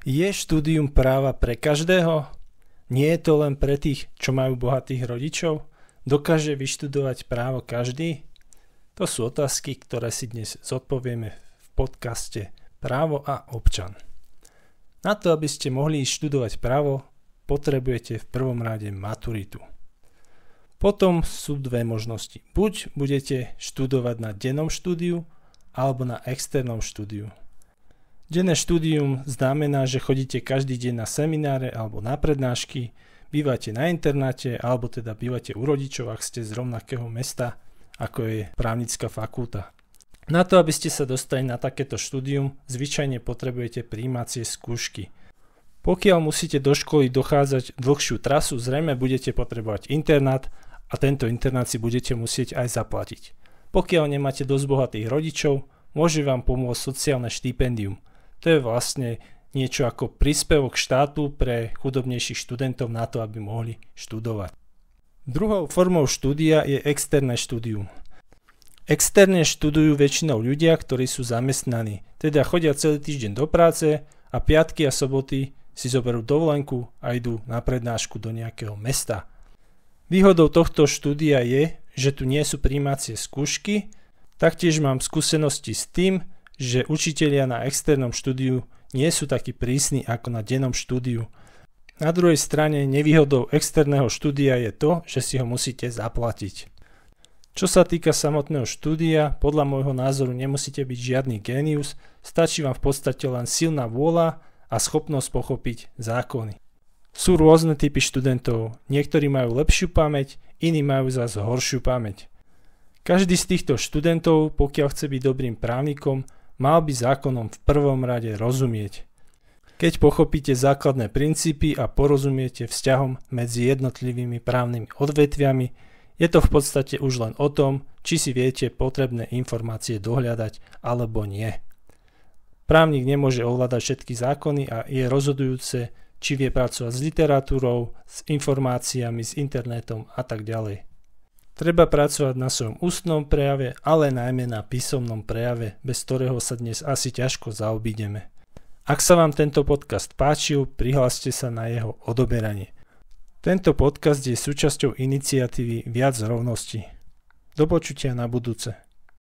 Je štúdium práva pre každého? Nie je to len pre tých, čo majú bohatých rodičov? Dokáže vyštudovať právo každý? To sú otázky, ktoré si dnes zodpovieme v podcaste Právo a občan. Na to, aby ste mohli študovať právo, potrebujete v prvom rade maturitu. Potom sú dve možnosti. Buď budete študovať na dennom štúdiu, alebo na externom štúdiu. Denné štúdium znamená, že chodíte každý deň na semináre alebo na prednášky, bývate na internáte alebo teda bývate u rodičov, ak ste z rovnakého mesta, ako je právnická fakulta. Na to, aby ste sa dostali na takéto štúdium, zvyčajne potrebujete prijímacie skúšky. Pokiaľ musíte do školy dochádzať dlhšiu trasu, zrejme budete potrebovať internát a tento internát si budete musieť aj zaplatiť. Pokiaľ nemáte dosť bohatých rodičov, môže vám pomôcť sociálne štipendium. To je vlastne niečo ako príspevok štátu pre chudobnejších študentov na to, aby mohli študovať. Druhou formou štúdia je externé štúdium. Externe študujú väčšinou ľudia, ktorí sú zamestnaní, teda chodia celý týždeň do práce a piatky a soboty si zoberú dovolenku a idú na prednášku do nejakého mesta. Výhodou tohto štúdia je, že tu nie sú prijímacie skúšky, taktiež mám skúsenosti s tým, že učitelia na externom štúdiu nie sú takí prísni ako na dennom štúdiu. Na druhej strane nevýhodou externého štúdia je to, že si ho musíte zaplatiť. Čo sa týka samotného štúdia, podľa môjho názoru nemusíte byť žiadny génius, stačí vám v podstate len silná vôľa a schopnosť pochopiť zákony. Sú rôzne typy študentov, niektorí majú lepšiu pamäť, iní majú zase horšiu pamäť. Každý z týchto študentov, pokiaľ chce byť dobrým právnikom, mal by zákonom v prvom rade rozumieť. Keď pochopíte základné princípy a porozumiete vzťahom medzi jednotlivými právnymi odvetviami, je to v podstate už len o tom, či si viete potrebné informácie dohľadať alebo nie. Právnik nemôže ovládať všetky zákony a je rozhodujúce, či vie pracovať s literatúrou, s informáciami, s internetom a tak ďalej. Treba pracovať na svojom ústnom prejave, ale najmä na písomnom prejave, bez ktorého sa dnes asi ťažko zaobídeme. Ak sa vám tento podcast páčil, prihláste sa na jeho odoberanie. Tento podcast je súčasťou iniciatívy Viac rovnosti. Do počutia na budúce.